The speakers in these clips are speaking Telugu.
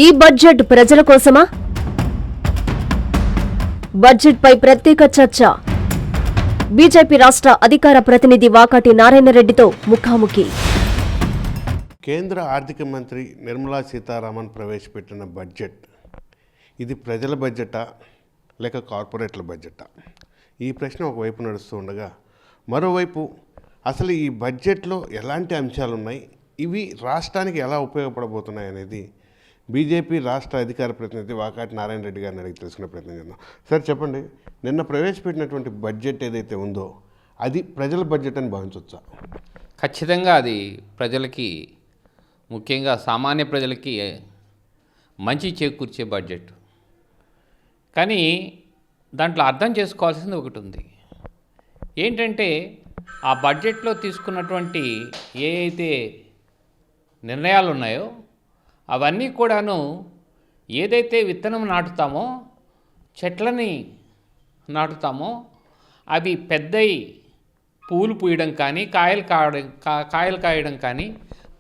ఈ బడ్జెట్ ప్రజల కోసమా? బడ్జెట్ పై ప్రత్యేక చర్చ. బీజేపీ రాష్ట్ర అధికార ప్రతినిధి వాకాటి నారాయణ రెడ్డితో ముఖాముఖి. కేంద్ర ఆర్థిక మంత్రి నిర్మలా సీతారామన్ ప్రవేశపెట్టిన బడ్జెట్ ఇది ప్రజల బడ్జెటా లేక కార్పొరేట్ల బడ్జెటా? ఈ ప్రశ్న ఒకవైపు నడుస్తూ ఉండగా మరోవైపు అసలు ఈ బడ్జెట్లో ఎలాంటి అంశాలు ఉన్నాయి, ఇవి రాష్ట్రానికి ఎలా ఉపయోగపడబోతున్నాయి అనేది బీజేపీ రాష్ట్ర అధికార ప్రతినిధి వాకాటి నారాయణ రెడ్డి గారిని అడిగి తెలుసుకునే ప్రయత్నం చేద్దాం. సార్ చెప్పండి, నిన్న ప్రవేశపెట్టినటువంటి బడ్జెట్ ఏదైతే ఉందో అది ప్రజల బడ్జెట్ అని భావించవచ్చా? ఖచ్చితంగా అది ప్రజలకి, ముఖ్యంగా సామాన్య ప్రజలకి మంచి చేకూర్చే బడ్జెట్. కానీ దాంట్లో అర్థం చేసుకోవాల్సింది ఒకటి ఉంది. ఏంటంటే ఆ బడ్జెట్లో తీసుకున్నటువంటి ఏ అయితే నిర్ణయాలు ఉన్నాయో అవన్నీ కూడాను ఏదైతే విత్తనం నాటుతామో, చెట్లని నాటుతామో అవి పెద్దయి పూలు పూయడం కానీ, కాయలు కాయడం కానీ,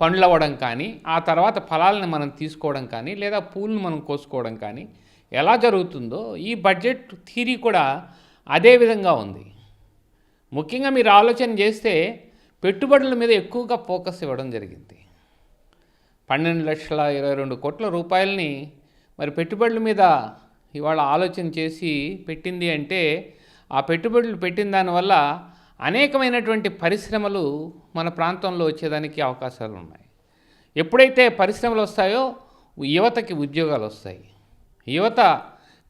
పండ్లు అవ్వడం కానీ, ఆ తర్వాత ఫలాలను మనం తీసుకోవడం కానీ, లేదా పూలను మనం కోసుకోవడం కానీ ఎలా జరుగుతుందో ఈ బడ్జెట్ థియరీ కూడా అదే విధంగా ఉంది. ముఖ్యంగా మీరు ఆలోచన చేస్తే పెట్టుబడుల మీద ఎక్కువగా ఫోకస్ ఇవ్వడం జరిగింది. 12,22 కోట్ల రూపాయలని మరి పెట్టుబడుల మీద ఇవాళ ఆలోచన చేసి పెట్టింది అంటే, ఆ పెట్టుబడులు పెట్టిన దానివల్ల అనేకమైనటువంటి పరిశ్రమలు మన ప్రాంతంలో వచ్చేదానికి అవకాశాలు ఉన్నాయి. ఎప్పుడైతే పరిశ్రమలు వస్తాయో యువతకి ఉద్యోగాలు వస్తాయి. యువత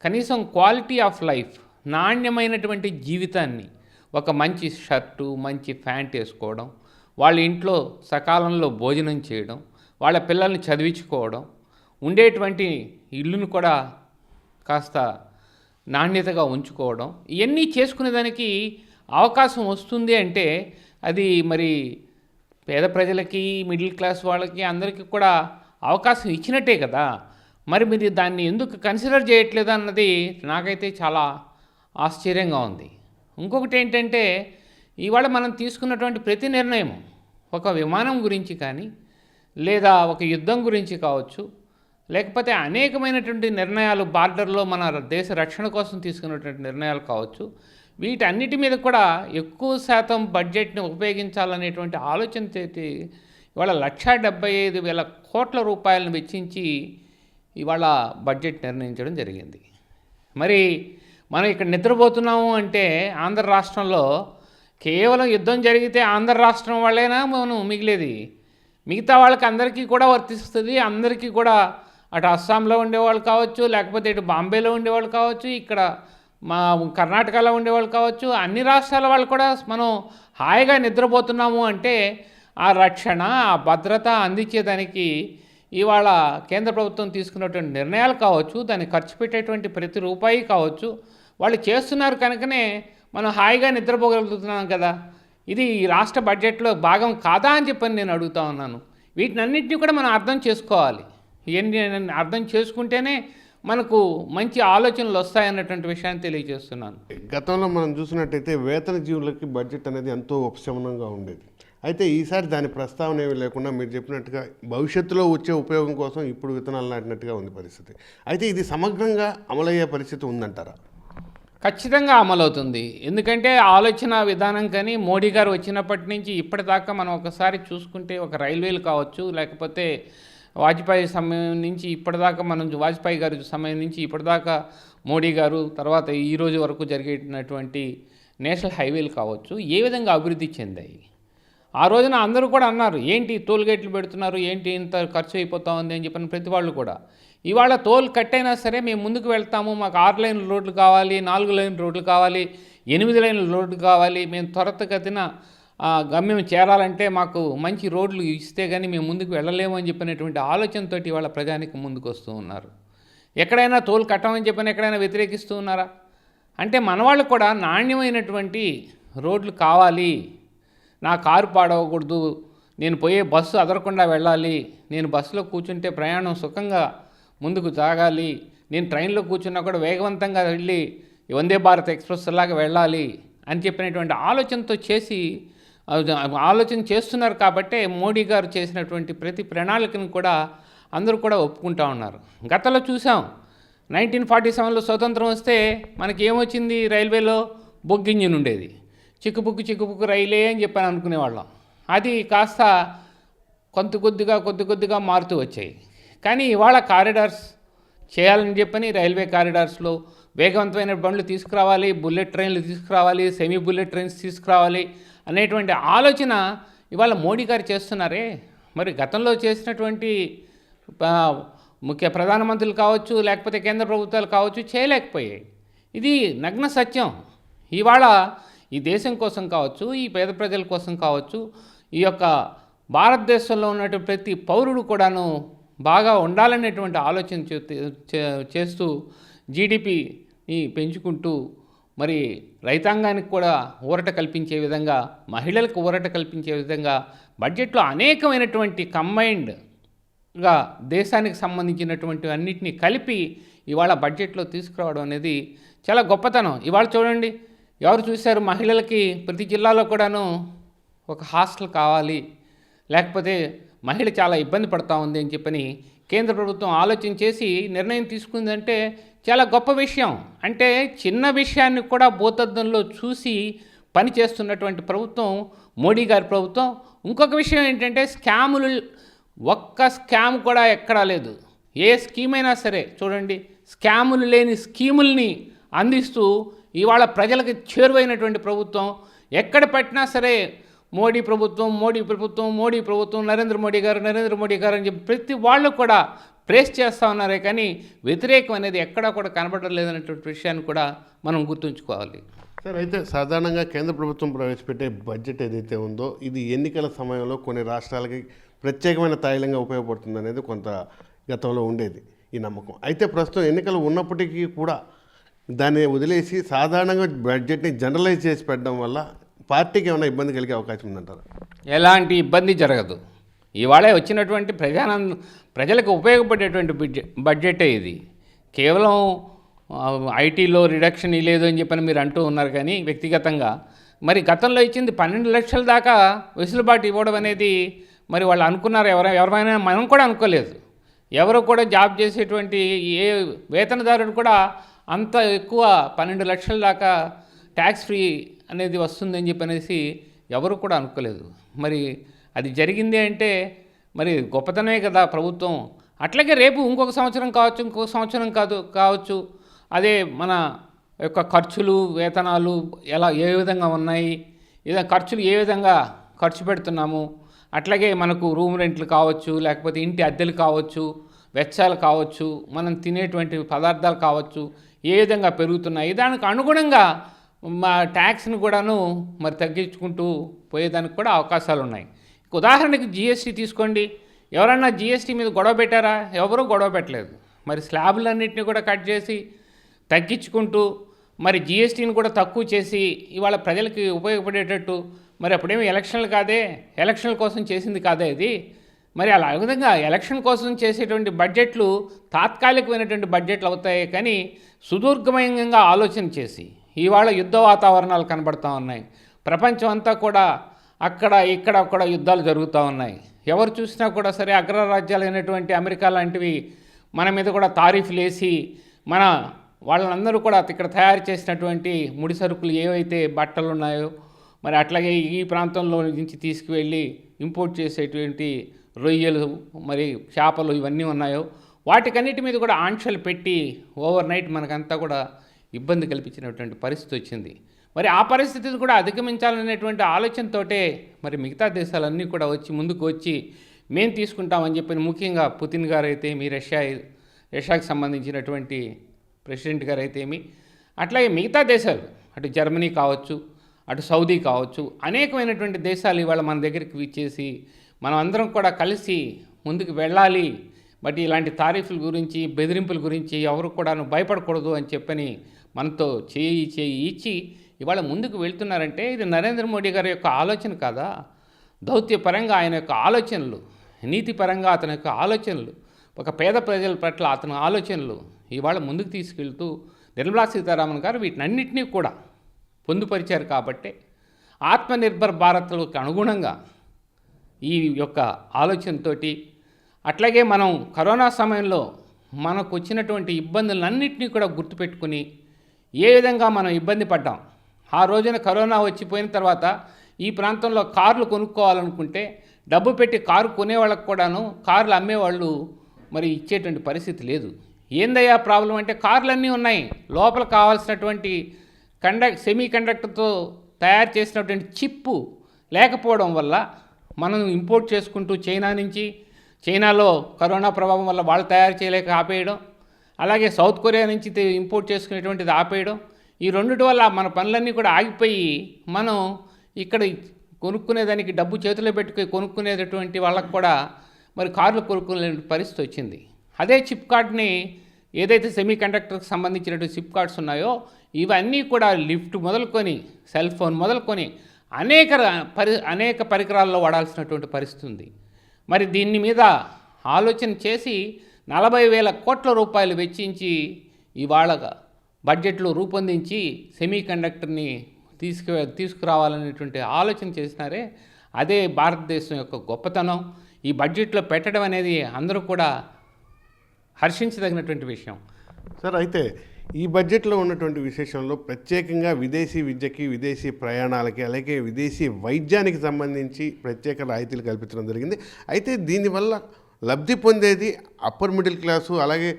కనీసం క్వాలిటీ ఆఫ్ లైఫ్, నాణ్యమైనటువంటి జీవితాన్ని, ఒక మంచి షర్టు, మంచి ప్యాంట్ వేసుకోవడం, వాళ్ళ ఇంట్లో సకాలంలో భోజనం చేయడం, వాళ్ళ పిల్లల్ని చదివించుకోవడం, ఉండేటువంటి ఇల్లును కూడా కాస్త నాణ్యతగా ఉంచుకోవడం, ఇవన్నీ చేసుకునేదానికి అవకాశం వస్తుంది అంటే అది మరి పేద ప్రజలకి, మిడిల్ క్లాస్ వాళ్ళకి, అందరికీ కూడా అవకాశం ఇచ్చినట్టే కదా. మరి మీరు దాన్ని ఎందుకు కన్సిడర్ చేయట్లేదు అన్నది నాకైతే చాలా ఆశ్చర్యంగా ఉంది. ఇంకొకటి ఏంటంటే, ఇవాళ మనం తీసుకున్నటువంటి ప్రతి నిర్ణయం, ఒక విమానం గురించి కానీ, లేదా ఒక యుద్ధం గురించి కావచ్చు, లేకపోతే అనేకమైనటువంటి నిర్ణయాలు, బార్డర్లో మన దేశ రక్షణ కోసం తీసుకున్నటువంటి నిర్ణయాలు కావచ్చు, వీటన్నిటి మీద కూడా ఎక్కువ శాతం బడ్జెట్ని ఉపయోగించాలనేటువంటి ఆలోచనతో ఇవాళ 1,75,000 కోట్ల రూపాయలను వెచ్చించి ఇవాళ బడ్జెట్ నిర్ణయించడం జరిగింది. మరి మనం ఇక్కడ నిద్రపోతున్నాము అంటే ఆంధ్ర రాష్ట్రంలో కేవలం యుద్ధం జరిగితే ఆంధ్ర రాష్ట్రం వాళ్ళైనా మనం మిగిలేది, మిగతా వాళ్ళకి అందరికీ కూడా వర్తిస్తుంది. అందరికీ కూడా అటు అస్సాంలో ఉండేవాళ్ళు కావచ్చు, లేకపోతే ఇటు బాంబేలో ఉండేవాళ్ళు కావచ్చు, ఇక్కడ మా కర్ణాటకలో ఉండేవాళ్ళు కావచ్చు, అన్ని రాష్ట్రాల వాళ్ళు కూడా మనం హాయిగా నిద్రపోతున్నాము అంటే ఆ రక్షణ, ఆ భద్రత అందించేదానికి ఇవాళ కేంద్ర ప్రభుత్వం తీసుకున్నటువంటి నిర్ణయాలు కావచ్చు, దాన్ని ఖర్చు పెట్టేటువంటి ప్రతి రూపాయి కావచ్చు, వాళ్ళు చేస్తున్నారు కనుకనే మనం హాయిగా నిద్రపోగలుగుతున్నాం కదా. ఇది ఈ రాష్ట్ర బడ్జెట్లో భాగం కాదా అని చెప్పని నేను అడుగుతా ఉన్నాను. వీటినన్నింటినీ కూడా మనం అర్థం చేసుకోవాలి. ఇవన్నీ అర్థం చేసుకుంటేనే మనకు మంచి ఆలోచనలు వస్తాయన్నటువంటి విషయాన్ని తెలియజేస్తున్నాను. గతంలో మనం చూసినట్టయితే వేతన జీవులకి బడ్జెట్ అనేది ఎంతో ఉపశమనంగా ఉండేది. అయితే ఈసారి దాని ప్రస్తావన ఏమీ లేకుండా మీరు చెప్పినట్టుగా భవిష్యత్తులో వచ్చే ఉపయోగం కోసం ఇప్పుడు విత్తనాలు నాటినట్టుగా ఉంది పరిస్థితి. అయితే ఇది సమగ్రంగా అమలయ్యే పరిస్థితి ఉందంటారా? ఖచ్చితంగా అమలవుతుంది. ఎందుకంటే ఆలోచన విధానం కానీ మోడీ గారు వచ్చినప్పటి నుంచి ఇప్పటిదాకా మనం ఒకసారి చూసుకుంటే, ఒక రైల్వేలు కావచ్చు, లేకపోతే వాజ్పేయి సమయం నుంచి ఇప్పటిదాకా, వాజ్పేయి గారి సమయం నుంచి ఇప్పటిదాకా మోడీ గారు, తర్వాత ఈ రోజు వరకు జరిగేటటువంటి నేషనల్ హైవేలు కావచ్చు, ఏ విధంగా అభివృద్ధి చెందాయి. ఆ రోజున అందరూ కూడా అన్నారు, ఏంటి టోల్ గేట్లు పెడుతున్నారు, ఏంటి ఇంత ఖర్చు అయిపోతా ఉంది అని చెప్పిన ప్రతి వాళ్ళు కూడా. ఇవాళ టోల్ కట్టైనా సరే మేము ముందుకు వెళ్తాము, మాకు 6 లైన్ల రోడ్లు కావాలి, 4 లైన్ల రోడ్లు కావాలి, 8 లైన్ల రోడ్లు కావాలి, మేము త్వరితగతిన గమ్యం చేరాలంటే మాకు మంచి రోడ్లు ఇస్తే కానీ మేము ముందుకు వెళ్ళలేము అని చెప్పినటువంటి ఆలోచనతోటి ఇవాళ ప్రజానికి ముందుకు వస్తూ ఉన్నారు. ఎక్కడైనా టోల్ కట్టమని చెప్పని ఎక్కడైనా వ్యతిరేకిస్తూ ఉన్నారా? అంటే మన వాళ్ళు కూడా నాణ్యమైనటువంటి రోడ్లు కావాలి, నా కారు పాడవకూడదు, నేను పోయే బస్సు అదరకుండా వెళ్ళాలి, నేను బస్సులో కూర్చుంటే ప్రయాణం సుఖంగా ముందుకు సాగాలి, నేను ట్రైన్లో కూర్చున్నా కూడా వేగవంతంగా వెళ్ళి వందే భారత్ ఎక్స్ప్రెస్ లాగా వెళ్ళాలి అని చెప్పినటువంటి ఆలోచనతో ఆలోచన చేస్తున్నారు. కాబట్టే మోడీ గారు చేసినటువంటి ప్రతి ప్రణాళికను కూడా అందరూ కూడా ఒప్పుకుంటా ఉన్నారు. గతంలో చూసాం 1947లో స్వతంత్రం వస్తే మనకి ఏమొచ్చింది, రైల్వేలో బొగ్గు ఇంజిన్ ఉండేది. చిక్కుపుక్కు రైలే అని చెప్పని అనుకునేవాళ్ళం. అది కాస్త కొద్ది కొద్దిగా మారుతూ వచ్చాయి. కానీ ఇవాళ కారిడార్స్ చేయాలని చెప్పని రైల్వే కారిడార్స్లో వేగవంతమైన బండ్లు తీసుకురావాలి, బుల్లెట్ ట్రైన్లు తీసుకురావాలి, సెమీ బుల్లెట్ ట్రైన్స్ తీసుకురావాలి అనేటువంటి ఆలోచన ఇవాళ మోడీ గారు చేస్తున్నారే. మరి గతంలో చేసినటువంటి ముఖ్య ప్రధానమంత్రులు కావచ్చు, లేకపోతే కేంద్ర ప్రభుత్వాలు కావచ్చు, చేయలేకపోయాయి. ఇది నగ్న సత్యం. ఇవాళ ఈ దేశం కోసం కావచ్చు, ఈ పేద ప్రజల కోసం కావచ్చు, ఈ యొక్క భారతదేశంలో ఉన్నటువంటి ప్రతి పౌరుడు కూడాను బాగా ఉండాలనేటువంటి ఆలోచన చేస్తూ జీడిపిని పెంచుకుంటూ మరి రైతాంగానికి కూడా ఊరట కల్పించే విధంగా, మహిళలకు ఊరట కల్పించే విధంగా బడ్జెట్లో అనేకమైనటువంటి కంబైన్డ్గా దేశానికి సంబంధించినటువంటి అన్నిటినీ కలిపి ఇవాళ బడ్జెట్లో తీసుకురావడం అనేది చాలా గొప్పతనం. ఇవాళ చూడండి, ఎవరు చూశారు, మహిళలకి ప్రతి జిల్లాలో కూడాను ఒక హాస్టల్ కావాలి, లేకపోతే మహిళ చాలా ఇబ్బంది పడతా ఉంది అని చెప్పని కేంద్ర ప్రభుత్వం ఆలోచన చేసి నిర్ణయం తీసుకుందంటే చాలా గొప్ప విషయం. అంటే చిన్న విషయాన్ని కూడా భూతద్దంలో చూసి పని చేస్తున్నటువంటి ప్రభుత్వం మోడీ గారి ప్రభుత్వం. ఇంకొక విషయం ఏంటంటే స్కాములు, ఒక్క స్కామ్ కూడా ఎక్కడా లేదు. ఏ స్కీమ్ అయినా సరే చూడండి, స్కాములు లేని స్కీముల్ని అందిస్తూ ఇవాళ ప్రజలకు చేరువైనటువంటి ప్రభుత్వం. ఎక్కడ పెట్టినా సరే మోడీ ప్రభుత్వం, నరేంద్ర మోడీ గారు అని చెప్పి ప్రతి వాళ్ళు కూడా ప్రేస్ చేస్తూ ఉన్నారే, కానీ వ్యతిరేకం అనేది ఎక్కడా కూడా కనబడడం లేదనేటువంటి విషయాన్ని కూడా మనం గుర్తుంచుకోవాలి. సార్, అయితే సాధారణంగా కేంద్ర ప్రభుత్వం ప్రవేశపెట్టే బడ్జెట్ ఏదైతే ఉందో ఇది ఎన్నికల సమయంలో కొన్ని రాష్ట్రాలకి ప్రత్యేకమైన తాయిలంగా ఉపయోగపడుతుంది అనేది కొంత గతంలో ఉండేది ఈ నమ్మకం. అయితే ప్రస్తుతం ఎన్నికలు ఉన్నప్పటికీ కూడా దాన్ని వదిలేసి సాధారణంగా బడ్జెట్ని జనరలైజ్ చేసి పెట్టడం వల్ల పార్టీకి ఏమైనా ఇబ్బంది కలిగే అవకాశం ఉందంటారా? ఎలాంటి ఇబ్బంది జరగదు. ఇవాళే వచ్చినటువంటి ప్రజలకు ఉపయోగపడేటువంటి బడ్జెటే ఇది. కేవలం ఐటీలో రిడక్షన్ లేదు అని చెప్పని మీరు అంటూ ఉన్నారు, కానీ వ్యక్తిగతంగా మరి గతంలో ఇచ్చింది 12 లక్షల దాకా వెసులుబాటు ఇవ్వడం అనేది మరి వాళ్ళు అనుకున్నారు. ఎవరైనా మనం కూడా అనుకోలేదు. ఎవరు కూడా జాబ్ చేసేటువంటి ఏ వేతనదారుడు కూడా అంత ఎక్కువ 12 లక్షల దాకా ట్యాక్స్ ఫ్రీ అనేది వస్తుందని చెప్పనేసి ఎవరు కూడా అనుకోలేదు. మరి అది జరిగింది అంటే మరి గొప్పతనమే కదా ప్రభుత్వం. అట్లాగే రేపు ఇంకొక సంవత్సరం కావచ్చు, ఇంకొక సంవత్సరం కావచ్చు, అదే మన యొక్క ఖర్చులు, వేతనాలు ఏ విధంగా ఉన్నాయి, ఖర్చులు ఏ విధంగా ఖర్చు పెడుతున్నాము, అట్లాగే మనకు రూమ్ రెంట్లు కావచ్చు, లేకపోతే ఇంటి అద్దెలు కావచ్చు, వెచ్చాలు కావచ్చు, మనం తినేటువంటి పదార్థాలు కావచ్చు, ఏ విధంగా పెరుగుతున్నాయి, దానికి అనుగుణంగా మా ట్యాక్స్ని కూడాను మరి తగ్గించుకుంటూ పోయేదానికి కూడా అవకాశాలు ఉన్నాయి. ఉదాహరణకి జిఎస్టీ తీసుకోండి. ఎవరన్నా జిఎస్టీ మీద గొడవ పెట్టారా? ఎవరూ గొడవ పెట్టలేదు. మరి స్లాబులన్నింటినీ కూడా కట్ చేసి తగ్గించుకుంటూ మరి జిఎస్టీని కూడా తక్కువ చేసి ఇవాళ ప్రజలకి ఉపయోగపడేటట్టు, మరి అప్పుడేమి ఎలక్షన్ల కోసం చేసింది కాదే ఇది. మరి అలా విధంగా ఎలక్షన్ కోసం చేసేటువంటి బడ్జెట్లు తాత్కాలికమైనటువంటి బడ్జెట్లు అవుతాయి, కానీ సుదీర్ఘంగా ఆలోచన చేసి ఇవాళ యుద్ధ వాతావరణాలు కనబడుతూ ఉన్నాయి. ప్రపంచం అంతా కూడా అక్కడ ఇక్కడ కూడా యుద్ధాలు జరుగుతూ ఉన్నాయి. ఎవరు చూసినా కూడా సరే అగ్రరాజ్యాలైనటువంటి అమెరికా లాంటివి మన మీద కూడా తారీఫ్లు వేసి వాళ్ళందరూ కూడా ఇక్కడ తయారు చేసినటువంటి ముడి సరుకులు ఏవైతే బట్టలు ఉన్నాయో, మరి అట్లాగే ఈ ప్రాంతంలో నుంచి తీసుకువెళ్ళి ఇంపోర్ట్ చేసేటువంటి రొయ్యలు, మరి చేపలు ఇవన్నీ ఉన్నాయో వాటికన్నిటి మీద కూడా ఆంక్షలు పెట్టి ఓవర్ నైట్ మనకంతా కూడా ఇబ్బంది కల్పించినటువంటి పరిస్థితి వచ్చింది. మరి ఆ పరిస్థితిని కూడా అధిగమించాలనేటువంటి ఆలోచనతోటే మరి మిగతా దేశాలన్నీ కూడా ముందుకు వచ్చి మేము తీసుకుంటామని చెప్పి, ముఖ్యంగా పుతిన్ గారు అయితేమి, రష్యాకి సంబంధించినటువంటి ప్రెసిడెంట్ గారు అయితేమి, అట్లాగే మిగతా దేశాలు, అటు జర్మనీ కావచ్చు, అటు సౌదీ కావచ్చు, అనేకమైనటువంటి దేశాలు ఇవాళ మన దగ్గరికి విచ్చేసి మనం అందరం కూడా కలిసి ముందుకు వెళ్ళాలి. బట్ ఇలాంటి తారీఫుల గురించి, బెదిరింపుల గురించి ఎవరు కూడా భయపడకూడదు అని చెప్పని మనతో చేయి ఇచ్చి ఇవాళ ముందుకు వెళ్తున్నారంటే ఇది నరేంద్ర మోడీ గారి యొక్క ఆలోచన కాదా? దౌత్యపరంగా ఆయన యొక్క ఆలోచనలు, నీతిపరంగా అతని యొక్క ఆలోచనలు, ఒక పేద ప్రజల పట్ల అతని ఆలోచనలు ఇవాళ ముందుకు తీసుకెళ్తూ నిర్మలా సీతారామన్ గారు వీటినన్నింటినీ కూడా పొందుపరిచారు. కాబట్టే ఆత్మనిర్భర్ భారత్లకు అనుగుణంగా ఈ యొక్క ఆలోచనతోటి అట్లాగే మనం కరోనా సమయంలో మనకు వచ్చినటువంటి ఇబ్బందులన్నింటినీ కూడా గుర్తుపెట్టుకుని ఏ విధంగా మనం ఇబ్బంది పడ్డాం. ఆ రోజున కరోనా వచ్చిపోయిన తర్వాత ఈ ప్రాంతంలో కార్లు కొనుక్కోవాలనుకుంటే డబ్బు పెట్టి కారు కొనేవాళ్ళకు కూడాను కార్లు అమ్మేవాళ్ళు మరి ఇచ్చేటువంటి పరిస్థితి లేదు. ఏందయ్యా ప్రాబ్లం అంటే కార్లన్నీ ఉన్నాయి, లోపల కావాల్సినటువంటి సెమీ కండక్టర్తో తయారు చేసినటువంటి చిప్పు లేకపోవడం వల్ల మనం ఇంపోర్ట్ చేసుకుంటూ చైనా నుంచి, చైనాలో కరోనా ప్రభావం వల్ల వాళ్ళు తయారు చేయలేక ఆపేయడం, అలాగే సౌత్ కొరియా నుంచి ఇంపోర్ట్ చేసుకునేటువంటిది ఆపేయడం, ఈ రెండిటి వల్ల మన పనులన్నీ కూడా ఆగిపోయి మనం ఇక్కడ కొనుక్కునేదానికి డబ్బు చేతిలో పెట్టుకుని కొనుక్కునేటటువంటి వాళ్ళకు కూడా మరి కార్లు కొనుక్కునే పరిస్థితి వచ్చింది. అదే చిప్ కార్డ్ని ఏదైతే సెమీ కండక్టర్కి సంబంధించినటువంటి చిప్ కార్డ్స్ ఉన్నాయో ఇవన్నీ కూడా లిఫ్ట్ మొదలుకొని సెల్ ఫోన్ మొదలుకొని అనేక పరికరాల్లో వాడాల్సినటువంటి పరిస్థితి ఉంది. మరి దీని మీద ఆలోచన చేసి 40,000 కోట్ల రూపాయలు వెచ్చించి ఇవాళ బడ్జెట్లో రూపొందించి సెమీ కండక్టర్ని తీసుకురావాలనేటువంటి ఆలోచన చేసినారే, అదే భారతదేశం యొక్క గొప్పతనం. ఈ బడ్జెట్లో పెట్టడం అనేది అందరూ కూడా హర్షించదగినటువంటి విషయం. సార్, అయితే ఈ బడ్జెట్లో ఉన్నటువంటి విశేషంలో ప్రత్యేకంగా విదేశీ విద్యకి, విదేశీ ప్రయాణాలకి, అలాగే విదేశీ వైద్యానికి సంబంధించి ప్రత్యేక రాయితీలు కల్పించడం జరిగింది. అయితే దీనివల్ల లబ్ధి పొందేది అప్పర్ మిడిల్ క్లాసు, అలాగే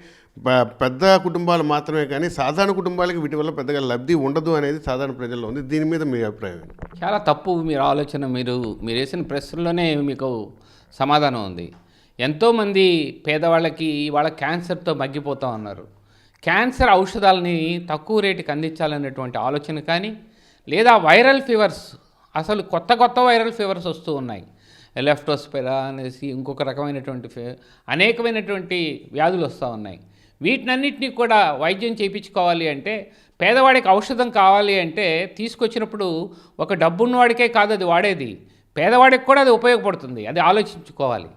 పెద్ద కుటుంబాలు మాత్రమే, కానీ సాధారణ కుటుంబాలకి వీటి వల్ల పెద్దగా లబ్ధి ఉండదు అనేది సాధారణ ప్రజల్లో ఉంది. దీని మీద మీ అభిప్రాయం? చాలా తప్పు మీరు ఆలోచన. మీరు వేసిన ప్రశ్నలోనే మీకు సమాధానం ఉంది. ఎంతోమంది పేదవాళ్ళకి ఇవాళ క్యాన్సర్తో మగ్గిపోతూ ఉన్నారు. క్యాన్సర్ ఔషధాలని తక్కువ రేటుకి అందించాలనేటువంటి ఆలోచన కానీ, లేదా వైరల్ ఫీవర్స్, అసలు కొత్త వైరల్ ఫీవర్స్ వస్తూ ఉన్నాయి. లెఫ్టోస్పిరా అనేసి ఇంకొక రకమైనటువంటి అనేకమైనటువంటి వ్యాధులు వస్తూ ఉన్నాయి. వీటినన్నింటినీ కూడా వైద్యం చేయించుకోవాలి అంటే, పేదవాడికి ఔషధం కావాలి అంటే తీసుకొచ్చినప్పుడు ఒక డబ్బున్నవాడికే కాదు అది వాడేది, పేదవాడికి కూడా అది ఉపయోగపడుతుంది. అది ఆలోచించుకోవాలి.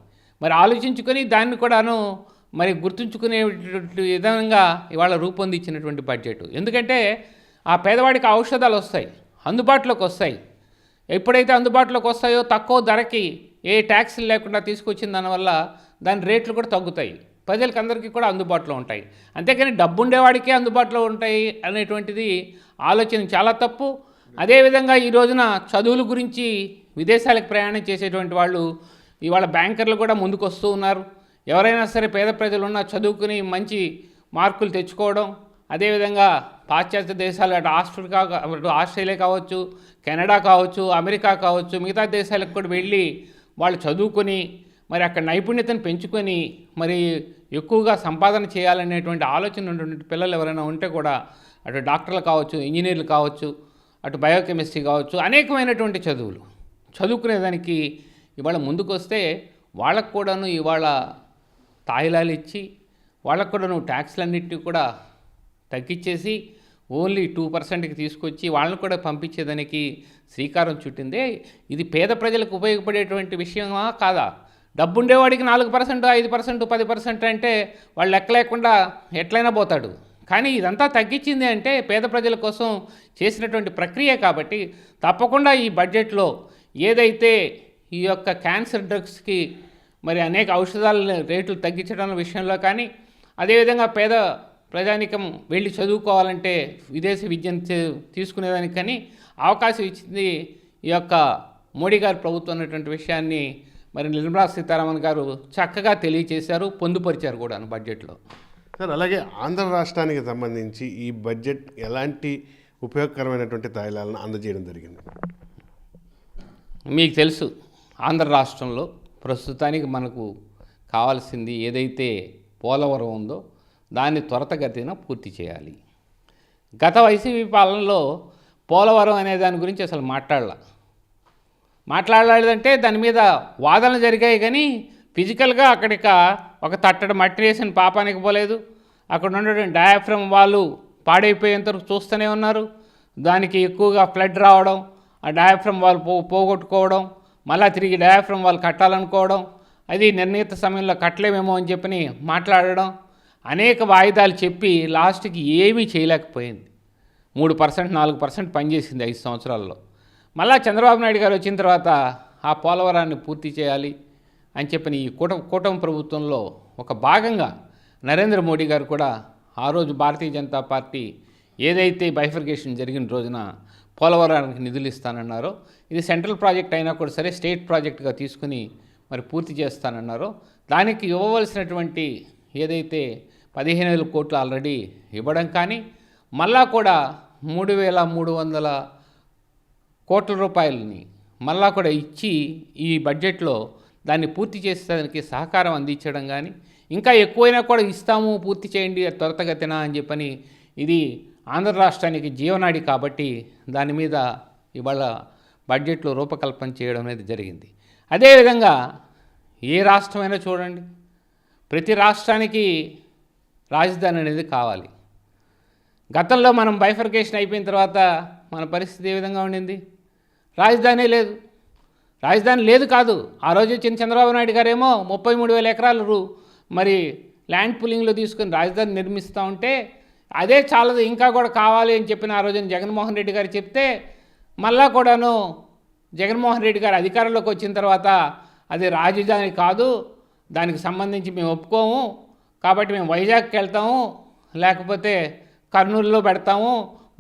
మరి ఆలోచించుకొని దాన్ని కూడాను మరి గుర్తుంచుకునే విధంగా ఇవాళ రూపొందించినటువంటి బడ్జెట్. ఎందుకంటే ఆ పేదవాడికి ఔషధాలు వస్తాయి, అందుబాటులోకి వస్తాయి. ఎప్పుడైతే అందుబాటులోకి వస్తాయో తక్కువ ధరకి ఏ ట్యాక్స్లు లేకుండా తీసుకొచ్చిన దానివల్ల దాని రేట్లు కూడా తగ్గుతాయి, ప్రజలకు అందరికీ కూడా అందుబాటులో ఉంటాయి. అంతేకాని డబ్బు ఉండేవాడికే అందుబాటులో ఉంటాయి అనేటువంటిది ఆలోచన చాలా తప్పు. అదేవిధంగా ఈ రోజున చదువుల గురించి విదేశాలకు ప్రయాణం చేసేటువంటి వాళ్ళు ఇవాళ బ్యాంకర్లు కూడా ముందుకు వస్తూ ఉన్నారు. ఎవరైనా సరే పేద ప్రజలు ఉన్న చదువుకుని మంచి మార్కులు తెచ్చుకోవడం, అదేవిధంగా పాశ్చాత్య దేశాలు అటు ఆస్ట్రేలియా కావచ్చు, కెనడా కావచ్చు, అమెరికా కావచ్చు, మిగతా దేశాలకు కూడా వెళ్ళి వాళ్ళు చదువుకొని మరి అక్కడ నైపుణ్యతను పెంచుకొని మరి ఎక్కువగా సంపాదన చేయాలనేటువంటి ఆలోచన ఉన్నటువంటి పిల్లలు ఎవరైనా ఉంటే కూడా అటు డాక్టర్లు కావచ్చు, ఇంజనీర్లు కావచ్చు, అటు బయోకెమిస్ట్రీ కావచ్చు, అనేకమైనటువంటి చదువులు చదువుకునేదానికి ఇవాళ ముందుకు వస్తే వాళ్ళకు కూడాను ఇవాళ తాయిలాలు ఇచ్చి వాళ్ళకు కూడాను ట్యాక్స్లన్నింటినీ కూడా తగ్గించేసి ఓన్లీ 2%కి తీసుకొచ్చి వాళ్ళని కూడా పంపించేదానికి శ్రీకారం చుట్టిందే. ఇది పేద ప్రజలకు ఉపయోగపడేటువంటి విషయమా కాదా? డబ్బుండేవాడికి 4%, 5%, 10% అంటే వాళ్ళు లెక్క లేకుండా ఎట్లయినా పోతాడు. కానీ ఇదంతా తగ్గించింది అంటే పేద ప్రజల కోసం చేసినటువంటి ప్రక్రియ కాబట్టి తప్పకుండా ఈ బడ్జెట్లో ఏదైతే ఈ యొక్క క్యాన్సర్ డ్రగ్స్కి మరి అనేక ఔషధాల రేట్లు తగ్గించడం విషయంలో కానీ, అదేవిధంగా పేద ప్రజానికం వెళ్ళి చదువుకోవాలంటే విదేశీ విద్యను తీసుకునేదానికి కానీ అవకాశం ఇచ్చింది ఈ యొక్క మోడీ గారి ప్రభుత్వం అనేటువంటి విషయాన్ని మరి నిర్మలా సీతారామన్ గారు చక్కగా తెలియచేశారు, పొందుపరిచారు కూడా బడ్జెట్లో. సార్, అలాగే ఆంధ్ర రాష్ట్రానికి సంబంధించి ఈ బడ్జెట్ ఎలాంటి ఉపయోగకరమైనటువంటి తాయిలాలను అందజేయడం జరిగింది? మీకు తెలుసు, ఆంధ్ర రాష్ట్రంలో ప్రస్తుతానికి మనకు కావాల్సింది ఏదైతే పోలవరం ఉందో దాన్ని త్వరితగతిన పూర్తి చేయాలి. గత వైసీపీ పాలనలో పోలవరం అనే దాని గురించి అసలు మాట్లాడలేదంటే దాని మీద వాదనలు జరిగాయి, కానీ ఫిజికల్గా అక్కడిక ఒక తట్టడి మట్టి వేసిన పాపానికి పోలేదు. అక్కడ ఉన్నటువంటి డయాఫ్రమ్ వాళ్ళు పాడైపోయేంతవరకు చూస్తూనే ఉన్నారు. దానికి ఎక్కువగా ఫ్లడ్ రావడం, ఆ డయాఫ్రమ్ వాళ్ళు పోగొట్టుకోవడం, మళ్ళీ తిరిగి డయాఫ్రమ్ వాళ్ళు కట్టాలనుకోవడం, అది నిర్ణీత సమయంలో కట్టలేమేమో అని చెప్పి మాట్లాడడం, అనేక వాయిదాలు చెప్పి లాస్ట్కి ఏమీ చేయలేకపోయింది. 3%, 4% పనిచేసింది 5 సంవత్సరాల్లో. మళ్ళా చంద్రబాబు నాయుడు గారు వచ్చిన తర్వాత ఆ పోలవరాన్ని పూర్తి చేయాలి, అని చెప్పని ఈ కూటమి ప్రభుత్వంలో ఒక భాగంగా నరేంద్ర మోడీ గారు కూడా ఆ రోజు భారతీయ జనతా పార్టీ ఏదైతే బైఫర్కేషన్ జరిగిన రోజున పోలవరానికి నిధులు ఇస్తానన్నారో, ఇది సెంట్రల్ ప్రాజెక్ట్ అయినా కూడా సరే స్టేట్ ప్రాజెక్టుగా తీసుకుని మరి పూర్తి చేస్తానన్నారో, దానికి ఇవ్వవలసినటువంటి ఏదైతే 15,000 కోట్లు ఆల్రెడీ ఇవ్వడం కానీ, మళ్ళా కూడా 3,300 కోట్ల రూపాయలని మళ్ళా కూడా ఇచ్చి ఈ బడ్జెట్లో దాన్ని పూర్తి చేసేదానికి సహకారం అందించడం కానీ, ఇంకా ఎక్కువైనా కూడా ఇస్తాము పూర్తి చేయండి త్వరితగతిన అని చెప్పని, ఇది ఆంధ్ర రాష్ట్రానికి జీవనాడి కాబట్టి దాని మీద ఇవాళ బడ్జెట్లో రూపకల్పన చేయడం అనేది జరిగింది. అదేవిధంగా ఏ రాష్ట్రమైనా చూడండి, ప్రతి రాష్ట్రానికి రాజధాని అనేది కావాలి. గతంలో మనం బైఫర్కేషన్ అయిపోయిన తర్వాత మన పరిస్థితి ఏ విధంగా ఉండింది? రాజధాని లేదు. రాజధాని లేదు కాదు, ఆ రోజు వచ్చిన చంద్రబాబు నాయుడు గారేమో 33,000 ఎకరాలు మరి ల్యాండ్ పుల్లింగ్లో తీసుకుని రాజధాని నిర్మిస్తూ ఉంటే, అదే చాలదు ఇంకా కూడా కావాలి అని చెప్పిన ఆ రోజున జగన్మోహన్ రెడ్డి గారు చెప్తే, మళ్ళా కూడాను జగన్మోహన్ రెడ్డి గారు అధికారంలోకి వచ్చిన తర్వాత అది రాజధాని కాదు, దానికి సంబంధించి మేము ఒప్పుకోము, కాబట్టి మేము వైజాగ్కి వెళ్తాము, లేకపోతే కర్నూలులో పెడతాము,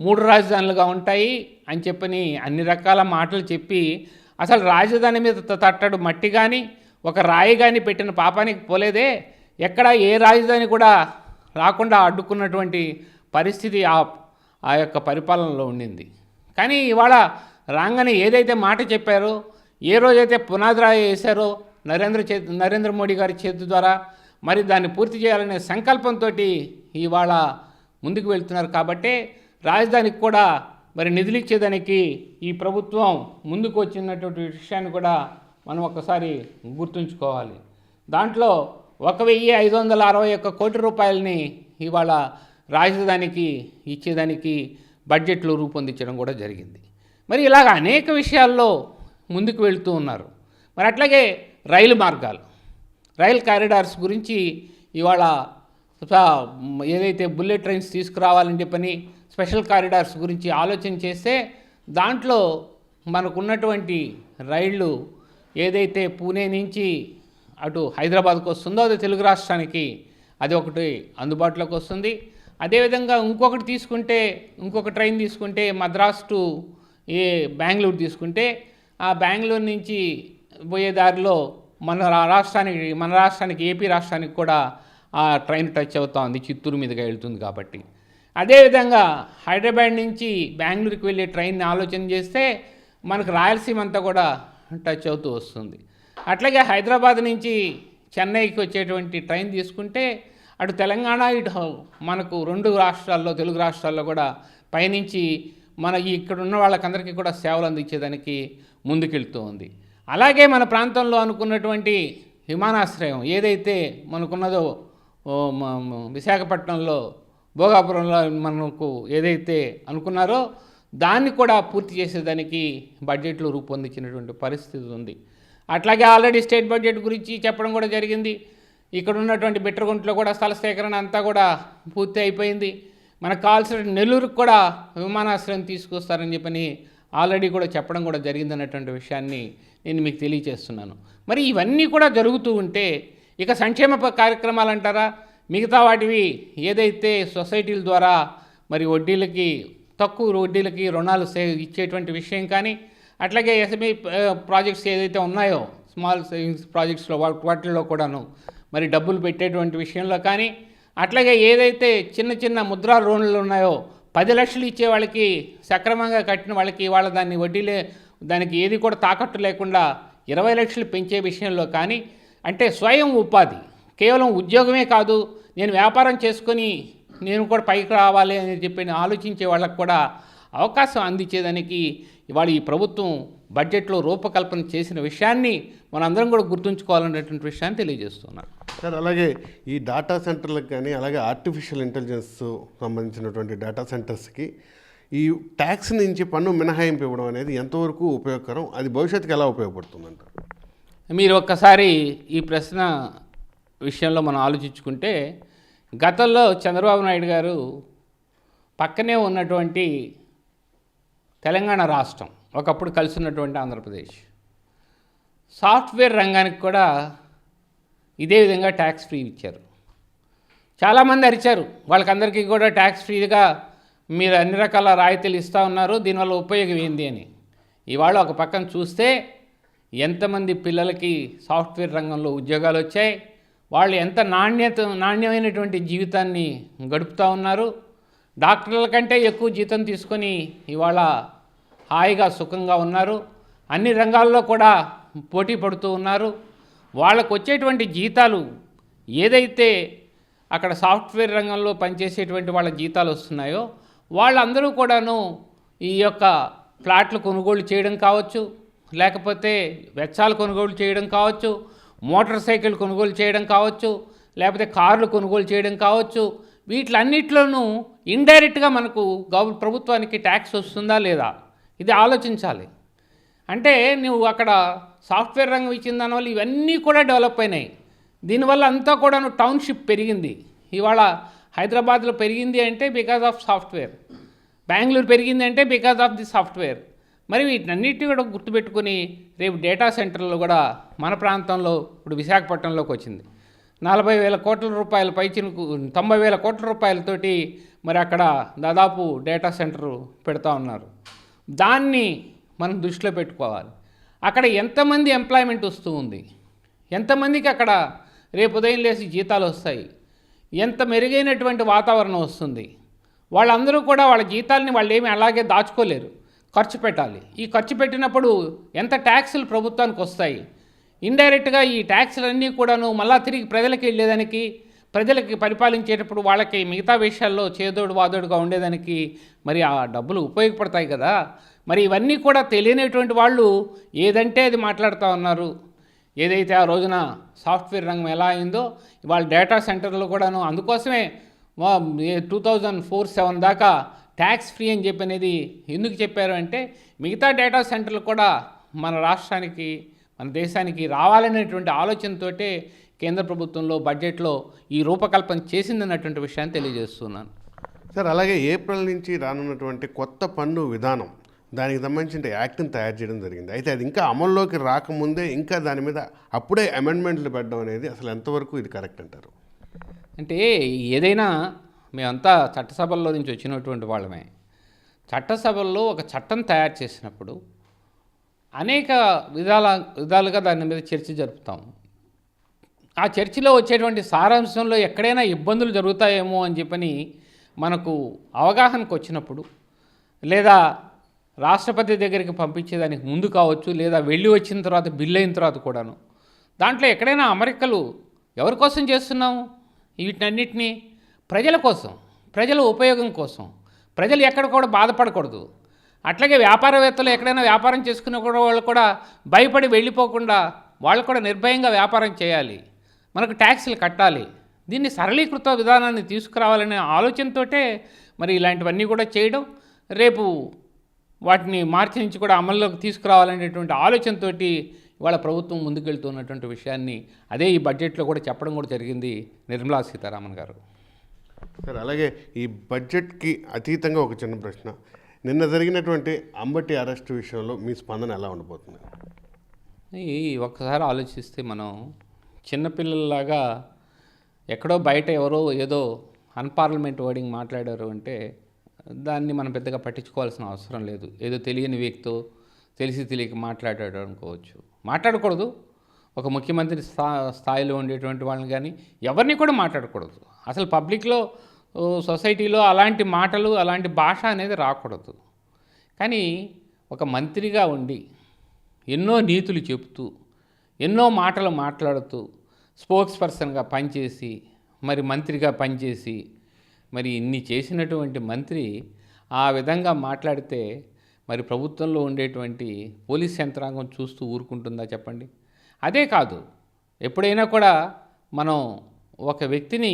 3 రాజధానులుగా ఉంటాయి అని చెప్పని అన్ని రకాల మాటలు చెప్పి, అసలు రాజధాని మీద తట్టడు మట్టి కానీ ఒక రాయి కానీ పెట్టిన పాపానికి పోలేదే. ఎక్కడ ఏ రాజధాని కూడా రాకుండా అడ్డుకున్నటువంటి పరిస్థితి ఆ యొక్క పరిపాలనలో ఉండింది. కానీ ఇవాళ రాగానే ఏదైతే మాట చెప్పారో, ఏ రోజైతే పునాదిరాయి వేశారో నరేంద్ర మోడీ గారి చేతి ద్వారా, మరి దాన్ని పూర్తి చేయాలనే సంకల్పంతో ఇవాళ ముందుకు వెళ్తున్నారు. కాబట్టి రాజధానికి కూడా మరి నిధులు ఇచ్చేదానికి ఈ ప్రభుత్వం ముందుకు వచ్చినటువంటి విషయాన్ని కూడా మనం ఒకసారి గుర్తుంచుకోవాలి. దాంట్లో 1,561 కోట్ల రూపాయలని ఇవాళ రాజధానికి ఇచ్చేదానికి బడ్జెట్లో రూపొందించడం కూడా జరిగింది. మరి ఇలాగ అనేక విషయాల్లో ముందుకు వెళుతూ ఉన్నారు. మరి అట్లాగే రైలు మార్గాలు, రైల్ కారిడార్స్ గురించి ఇవాళ ఏదైతే బుల్లెట్ ట్రైన్స్ తీసుకురావాలని చెప్పని స్పెషల్ కారిడార్స్ గురించి ఆలోచన చేస్తే, దాంట్లో మనకున్నటువంటి రైళ్ళు ఏదైతే పూణే నుంచి అటు హైదరాబాద్కు వస్తుందో అది తెలుగు రాష్ట్రానికి అది ఒకటి అందుబాటులోకి వస్తుంది. అదేవిధంగా ఇంకొక ట్రైన్ తీసుకుంటే మద్రాస్ టు బెంగళూరు తీసుకుంటే, ఆ బెంగళూరు నుంచి పోయే దారిలో మన రాష్ట్రానికి ఏపీ రాష్ట్రానికి కూడా ఆ ట్రైన్ టచ్ అవుతూ ఉంది, చిత్తూరు మీదుగా వెళ్తుంది కాబట్టి. అదేవిధంగా హైదరాబాద్ నుంచి బెంగళూరుకి వెళ్ళే ట్రైన్ని ఆలోచన చేస్తే మనకు రాయలసీమ అంతా కూడా టచ్ అవుతూ వస్తుంది. అట్లాగే హైదరాబాద్ నుంచి చెన్నైకి వచ్చేటువంటి ట్రైన్ తీసుకుంటే అటు తెలంగాణ ఇటు మనకు 2 రాష్ట్రాల్లో తెలుగు రాష్ట్రాల్లో కూడా పయనించి మన ఇక్కడ ఉన్న వాళ్ళకందరికీ కూడా సేవలు అందించేదానికి ముందుకెళ్తూ ఉంది. అలాగే మన ప్రాంతంలో అనుకున్నటువంటి విమానాశ్రయం ఏదైతే మనకున్నదో విశాఖపట్నంలో భోగాపురంలో మనకు ఏదైతే అనుకున్నారో దాన్ని కూడా పూర్తి చేసేదానికి బడ్జెట్లో రూపొందించినటువంటి పరిస్థితి ఉంది. అట్లాగే ఆల్రెడీ స్టేట్ బడ్జెట్ గురించి చెప్పడం కూడా జరిగింది. ఇక్కడ ఉన్నటువంటి బిట్రగుంటలో కూడా స్థల సేకరణ అంతా కూడా పూర్తి అయిపోయింది. మనకు కావాల్సిన నెల్లూరుకు కూడా విమానాశ్రయం తీసుకొస్తారని చెప్పని ఆల్రెడీ కూడా చెప్పడం కూడా జరిగింది అన్నటువంటి విషయాన్ని నేను మీకు తెలియజేస్తున్నాను. మరి ఇవన్నీ కూడా జరుగుతూ ఉంటే ఇక సంక్షేమ కార్యక్రమాలు అంటారా, మిగతా వాటివి ఏదైతే సొసైటీల ద్వారా మరి తక్కువ వడ్డీలకి రుణాలు ఇచ్చేటువంటి విషయం కానీ, అట్లాగే ఎస్ఎంఈ ప్రాజెక్ట్స్ ఏదైతే ఉన్నాయో స్మాల్ సేవింగ్స్ ప్రాజెక్ట్స్లో వాటిల్లో కూడాను మరి డబ్బులు పెట్టేటువంటి విషయంలో కానీ, అట్లాగే ఏదైతే చిన్న ముద్రా లోన్లు ఉన్నాయో 10 లక్షలు ఇచ్చే వాళ్ళకి సక్రమంగా కట్టిన వాళ్ళకి వాళ్ళ దానికి ఏది కూడా తాకట్టు లేకుండా 20 లక్షలు పెంచే విషయంలో కానీ, అంటే స్వయం ఉపాధి, కేవలం ఉద్యోగమే కాదు నేను వ్యాపారం చేసుకొని నేను కూడా పైకి రావాలి అని చెప్పి ఆలోచించే వాళ్ళకు కూడా అవకాశం అందించేదానికి ఇవాళ ఈ ప్రభుత్వం బడ్జెట్లో రూపకల్పన చేసిన విషయాన్ని మనందరం కూడా గుర్తుంచుకోవాలనేటువంటి విషయాన్ని తెలియజేస్తున్నాను. సార్, అలాగే ఈ డేటా సెంటర్లకు కానీ అలాగే ఆర్టిఫిషియల్ ఇంటెలిజెన్స్ సంబంధించినటువంటి డేటా సెంటర్స్కి ఈ ట్యాక్స్ నుంచి పన్ను మినహాయింపు ఇవ్వడం అనేది ఎంతవరకు ఉపయోగకరం, అది భవిష్యత్తుకి ఎలా ఉపయోగపడుతుందంటారు? మీరు ఒక్కసారి ఈ ప్రశ్న విషయంలో మనం ఆలోచించుకుంటే, గతంలో చంద్రబాబు నాయుడు గారు పక్కనే ఉన్నటువంటి తెలంగాణ రాష్ట్రం, ఒకప్పుడు కలిసి ఉన్నటువంటి ఆంధ్రప్రదేశ్ సాఫ్ట్వేర్ రంగానికి కూడా ఇదే విధంగా ట్యాక్స్ ఫ్రీ ఇచ్చారు. చాలామంది అరిచారు, వాళ్ళకందరికీ కూడా ట్యాక్స్ ఫ్రీగా మీరు అన్ని రకాల రాయితీలు ఇస్తూ ఉన్నారు, దీనివల్ల ఉపయోగం ఏంది అని. ఇవాళ ఒక పక్కన చూస్తే ఎంతమంది పిల్లలకి సాఫ్ట్వేర్ రంగంలో ఉద్యోగాలు వచ్చాయి, వాళ్ళు ఎంత నాణ్యమైనటువంటి జీవితాన్ని గడుపుతూ ఉన్నారు. డాక్టర్ల కంటే ఎక్కువ జీతం తీసుకొని ఇవాళ హాయిగా సుఖంగా ఉన్నారు. అన్ని రంగాల్లో కూడా పోటీ పడుతూ ఉన్నారు. వాళ్ళకు వచ్చేటువంటి జీతాలు ఏదైతే అక్కడ సాఫ్ట్వేర్ రంగంలో పనిచేసేటువంటి వాళ్ళ జీతాలు వస్తున్నాయో వాళ్ళందరూ కూడాను ఈ యొక్క ఫ్లాట్లు కొనుగోలు చేయడం కావచ్చు, లేకపోతే వెచ్చాలు కొనుగోలు చేయడం కావచ్చు, మోటార్ సైకిల్ కొనుగోలు చేయడం కావచ్చు, లేకపోతే కార్లు కొనుగోలు చేయడం కావచ్చు, వీటిలన్నిట్లోనూ ఇండైరెక్ట్గా మనకు ప్రభుత్వానికి ట్యాక్స్ వస్తుందా లేదా ఇది ఆలోచించాలి. అంటే నువ్వు అక్కడ సాఫ్ట్వేర్ రంగం ఇచ్చిన దానివల్ల ఇవన్నీ కూడా డెవలప్ అయినాయి. దీనివల్ల అంతా కూడా టౌన్షిప్ పెరిగింది. ఇవాళ హైదరాబాద్లో పెరిగింది అంటే బికాజ్ ఆఫ్ సాఫ్ట్వేర్, బెంగళూరు పెరిగింది అంటే బికాజ్ ఆఫ్ ది సాఫ్ట్వేర్. మరి వీటన్నిటిని కూడా గుర్తుపెట్టుకుని రేపు డేటా సెంటర్లు కూడా మన ప్రాంతంలో ఇప్పుడు విశాఖపట్నంలోకి వచ్చింది. 40,000 కోట్ల రూపాయల పైచినుకు 90,000 కోట్ల రూపాయలతోటి మరి అక్కడ దాదాపు డేటా సెంటర్ పెడతా ఉన్నారు. దాన్ని మనం దృష్టిలో పెట్టుకోవాలి. అక్కడ ఎంతమంది ఎంప్లాయ్మెంట్ వస్తూ ఉంది, ఎంతమందికి అక్కడ రేపు ఉదయం లేచి జీతాలు వస్తాయి, ఎంత మెరుగైనటువంటి వాతావరణం వస్తుంది. వాళ్ళందరూ కూడా వాళ్ళ జీతాలని వాళ్ళు ఏమి అలాగే దాచుకోలేరు, ఖర్చు పెట్టాలి. ఈ ఖర్చు పెట్టినప్పుడు ఎంత ట్యాక్సులు ప్రభుత్వానికి వస్తాయి. ఇండైరెక్ట్గా ఈ ట్యాక్సులన్నీ కూడాను మళ్ళా తిరిగి ప్రజలకి వెళ్ళేదానికి, ప్రజలకి పరిపాలించేటప్పుడు వాళ్ళకి మిగతా విషయాల్లో చేదోడు వాదోడుగా ఉండేదానికి మరి ఆ డబ్బులు ఉపయోగపడతాయి కదా. మరి ఇవన్నీ కూడా తెలియనటువంటి వాళ్ళు ఏదంటే అది మాట్లాడుతూ ఉన్నారు. ఏదైతే ఆ రోజున సాఫ్ట్వేర్ రంగం ఎలా అయిందో ఇవాళ డేటా సెంటర్లు కూడాను అందుకోసమే 2004-07 దాకా ట్యాక్స్ ఫ్రీ అని చెప్పి అనేది ఎందుకు చెప్పారు అంటే మిగతా డేటా సెంటర్లు కూడా మన రాష్ట్రానికి మన దేశానికి రావాలనేటువంటి ఆలోచనతోటే కేంద్ర ప్రభుత్వంలో బడ్జెట్లో ఈ రూపకల్పన చేసిందన్నటువంటి విషయాన్ని తెలియజేస్తున్నాను. సార్, అలాగే ఏప్రిల్ నుంచి రానున్నటువంటి కొత్త పన్ను విధానం, దానికి సంబంధించిన యాక్ట్ని తయారు చేయడం జరిగింది. అయితే అది ఇంకా అమల్లోకి రాకముందే ఇంకా దాని మీద అప్పుడే అమెండ్మెంట్లు పెట్టడం అనేది అసలు ఎంతవరకు ఇది కరెక్ట్ అంటారు? అంటే ఏదైనా మేమంతా చట్టసభల్లో నుంచి వచ్చినటువంటి వాళ్ళమే. చట్టసభల్లో ఒక చట్టం తయారు చేసినప్పుడు అనేక విధాలుగా దాని మీద చర్చ జరుపుతాం. ఆ చర్చలో వచ్చేటువంటి సారాంశంలో ఎక్కడైనా ఇబ్బందులు జరుగుతాయేమో అని చెప్పని మనకు అవగాహనకు వచ్చినప్పుడు, లేదా రాష్ట్రపతి దగ్గరికి పంపించేదానికి ముందు కావచ్చు, లేదా వెళ్ళి వచ్చిన తర్వాత బిల్లు అయిన తర్వాత కూడాను దాంట్లో ఎక్కడైనా అమరికలు ఎవరి కోసం చేస్తున్నాము? వీటన్నిటినీ ప్రజల కోసం, ప్రజల ఉపయోగం కోసం, ప్రజలు ఎక్కడ కూడా బాధపడకూడదు. అట్లాగే వ్యాపారవేత్తలు ఎక్కడైనా వ్యాపారం చేసుకునే కూడా వాళ్ళు కూడా భయపడి వెళ్ళిపోకుండా వాళ్ళు కూడా నిర్భయంగా వ్యాపారం చేయాలి, మనకు ట్యాక్సులు కట్టాలి. దీన్ని సరళీకృత విధానాన్ని తీసుకురావాలనే ఆలోచనతోటే మరి ఇలాంటివన్నీ కూడా చేయడం, రేపు వాటిని మార్చి నుంచి కూడా అమల్లోకి తీసుకురావాలనేటువంటి ఆలోచనతోటి ఇవాళ ప్రభుత్వం ముందుకెళ్తున్నటువంటి విషయాన్ని అదే ఈ బడ్జెట్లో కూడా చెప్పడం కూడా జరిగింది నిర్మలా సీతారామన్ గారు. సార్, అలాగే ఈ బడ్జెట్కి అతీతంగా ఒక చిన్న ప్రశ్న, నిన్న జరిగినటువంటి అంబటి అరెస్ట్ విషయంలో మీ స్పందన ఎలా ఉండబోతుంది? ఈ ఒక్కసారి ఆలోచిస్తే మనం చిన్నపిల్లల్లాగా ఎక్కడో బయట ఎవరో ఏదో అన్పార్లమెంట్ వర్డింగ్ మాట్లాడారు అంటే దాన్ని మనం పెద్దగా పట్టించుకోవాల్సిన అవసరం లేదు. ఏదో తెలియని వ్యక్తితో తెలిసి తెలియక మాట్లాడాడు అనుకోవచ్చు, మాట్లాడకూడదు. ఒక ముఖ్యమంత్రి స్థాయిలో ఉండేటువంటి వాళ్ళని కానీ ఎవరిని కూడా మాట్లాడకూడదు. అసలు పబ్లిక్లో సొసైటీలో అలాంటి మాటలు అలాంటి భాష అనేది రాకూడదు. కానీ ఒక మంత్రిగా ఉండి ఎన్నో నీతులు చెప్తూ ఎన్నో మాటలు మాట్లాడుతూ స్పోక్స్ పర్సన్గా పనిచేసి మరి మంత్రిగా పనిచేసి మరి ఇన్ని చేసినటువంటి మంత్రి ఆ విధంగా మాట్లాడితే మరి ప్రభుత్వంలో ఉండేటువంటి పోలీస్ యంత్రాంగం చూస్తూ ఊరుకుంటుందా చెప్పండి? అదే కాదు, ఎప్పుడైనా కూడా మనం ఒక వ్యక్తిని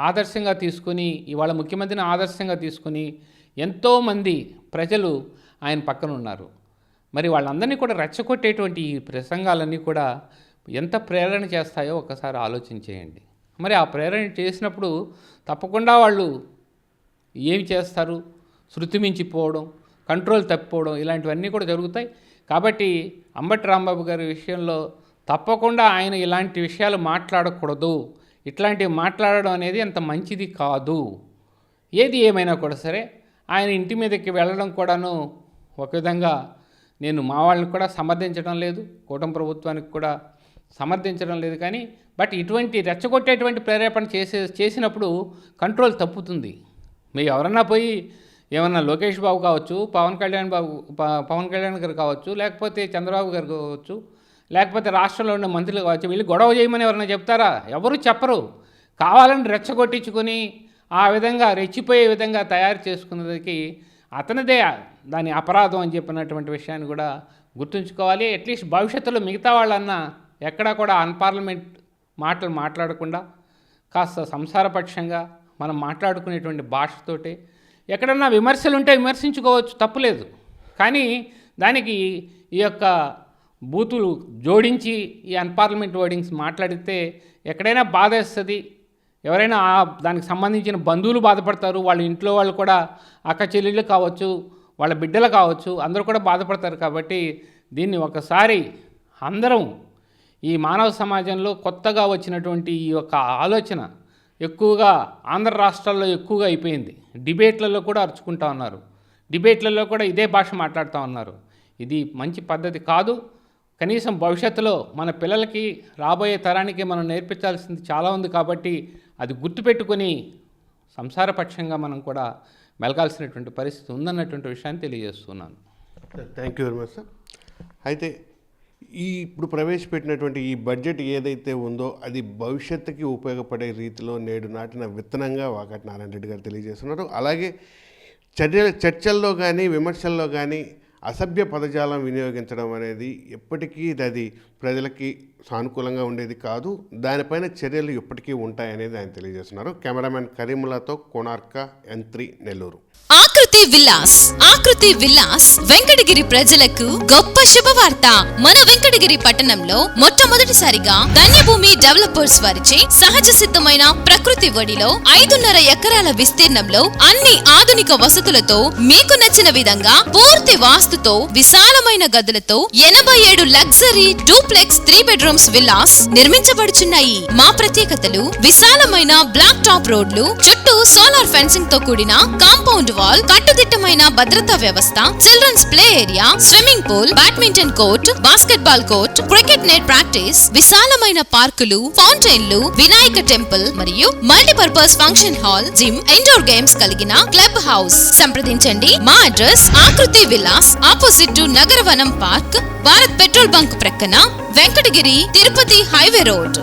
ఆదర్శంగా తీసుకొని ఇవాళ ముఖ్యమంత్రిని ఆదర్శంగా తీసుకొని ఎంతోమంది ప్రజలు ఆయన పక్కన ఉన్నారు. మరి వాళ్ళందరినీ కూడా రెచ్చగొట్టేటువంటి ఈ ప్రసంగాలన్నీ కూడా ఎంత ప్రేరణ చేస్తాయో ఒకసారి ఆలోచన చేయండి. మరి ఆ ప్రేరణ చేసినప్పుడు తప్పకుండా వాళ్ళు ఏమి చేస్తారు? శృతి మించిపోవడం, కంట్రోల్ తప్పిపోవడం, ఇలాంటివన్నీ కూడా జరుగుతాయి. కాబట్టి అంబటి రాంబాబు గారి విషయంలో తప్పకుండా ఆయన ఇలాంటి విషయాలు మాట్లాడకూడదు, ఇట్లాంటివి మాట్లాడడం అనేది అంత మంచిది కాదు. ఏది ఏమైనా కూడా సరే ఆయన ఇంటి మీదకి వెళ్ళడం కూడాను ఒక విధంగా నేను మా వాళ్ళని కూడా సమర్థించడం లేదు, కూటమి ప్రభుత్వానికి కూడా సమర్థించడం లేదు. కానీ బట్ ఇటువంటి రెచ్చగొట్టేటువంటి ప్రేరేపణ చేసినప్పుడు కంట్రోల్ తప్పుతుంది. మీరు ఎవరన్నా పోయి ఏమన్నా లోకేష్ బాబు కావచ్చు, పవన్ కళ్యాణ్ గారు కావచ్చు, లేకపోతే చంద్రబాబు గారు కావచ్చు, లేకపోతే రాష్ట్రంలో ఉన్న మంత్రులు కావచ్చు, వీళ్ళు గొడవ చేయమని ఎవరైనా చెప్తారా? ఎవరు చెప్పరు. కావాలని రెచ్చగొట్టించుకొని ఆ విధంగా రెచ్చిపోయే విధంగా తయారు చేసుకున్నదానికి అతనిదే దాని అపరాధం అని చెప్పినటువంటి విషయాన్ని కూడా గుర్తుంచుకోవాలి. అట్లీస్ట్ భవిష్యత్తులో మిగతా వాళ్ళన్నా ఎక్కడా కూడా అన్పార్లమెంట్ మాటలు మాట్లాడకుండా కాస్త సంసారపక్షంగా మనం మాట్లాడుకునేటువంటి భాషతోటే ఎక్కడన్నా విమర్శలు ఉంటే విమర్శించుకోవచ్చు, తప్పులేదు. కానీ దానికి ఈ యొక్క బూతులు జోడించి ఈ అన్పార్లమెంట్ వర్డింగ్స్ మాట్లాడితే ఎక్కడైనా బాధేస్తుంది. ఎవరైనా దానికి సంబంధించిన బంధువులు బాధపడతారు, వాళ్ళ ఇంట్లో వాళ్ళు కూడా అక్క చెల్లెళ్ళు కావచ్చు, వాళ్ళ బిడ్డలు కావచ్చు, అందరూ కూడా బాధపడతారు. కాబట్టి దీన్ని ఒకసారి అందరం ఈ మానవ సమాజంలో కొత్తగా వచ్చినటువంటి ఈ యొక్క ఆలోచన ఎక్కువగా ఆంధ్ర రాష్ట్రాల్లో ఎక్కువగా అయిపోయింది. డిబేట్లలో కూడా అరుచుకుంటా ఉన్నారు, డిబేట్లలో కూడా ఇదే భాష మాట్లాడుతూ ఉన్నారు. ఇది మంచి పద్ధతి కాదు. కనీసం భవిష్యత్తులో మన పిల్లలకి రాబోయే తరానికి మనం నేర్పించాల్సింది చాలా ఉంది. కాబట్టి అది గుర్తుపెట్టుకొని సంసారపక్షంగా మనం కూడా మెలగాల్సినటువంటి పరిస్థితి ఉందన్నటువంటి విషయాన్ని తెలియజేస్తున్నాను. Thank you very much sir. అయితే ఇప్పుడు ప్రవేశపెట్టినటువంటి ఈ బడ్జెట్ ఏదైతే ఉందో అది భవిష్యత్తుకి ఉపయోగపడే రీతిలో నేడు నాటిన విత్తనంగా వాకాటి నారాయణ రెడ్డి గారు తెలియజేస్తున్నారు. అలాగే చర్చల్లో కానీ విమర్శల్లో కానీ అసభ్య పదజాలం వినియోగించడం అనేది ఎప్పటికీ అది ప్రజలకి సానుకూలంగా ఉండేది కాదు. దానిపైన చర్యలు ఎప్పటికీ ఉంటాయనేది ఆయన తెలియజేస్తున్నారు. కెమెరామెన్ కరీముల్లాతో కోనార్క N3 నెల్లూరు. ఆకృతి విలాస్ వెంకటగిరి ప్రజలకు గొప్ప శుభవార్త. మన వెంకటగిరి పట్టణంలో మొట్టమొదటిసారిగా ధన్యభూమి డెవలపర్స్ వారిచే సహజ సిద్ధమైన ప్రకృతి ఒడిలో 5.5 ఎకరాల విస్తీర్ణంలో అన్ని ఆధునిక వసతులతో మీకు నచ్చిన విధంగా పూర్తి వాస్తుతో విశాలమైన గదులతో 87 లగ్జరీ డూప్లెక్స్ 3 బెడ్రూమ్స్ విల్లాస్ నిర్మించబడుచున్నాయి. మా ప్రత్యేకతలు విశాలమైన బ్లాక్ టాప్ రోడ్లు, చుట్టూ సోలార్ ఫెన్సింగ్ తో కూడిన కాంపౌండ్ వాల్, కట్టుదిట్టమైన భద్రతా వ్యవస్థ, children's play area, swimming pool, badminton court, basketball court, cricket net practice, విశాలమైన పార్కులు, ఫౌంటైన్లు, వినాయక టెంపుల్ మరియు multipurpose function hall, gym, indoor games కలిగిన క్లబ్ హౌస్. సంప్రదించండి. మా address Akruti Vilas, opposite to Nagaravanam park, Bharat petrol bunk ప్రక్కన, వెంకటగిరి తిరుపతి హైవే రోడ్.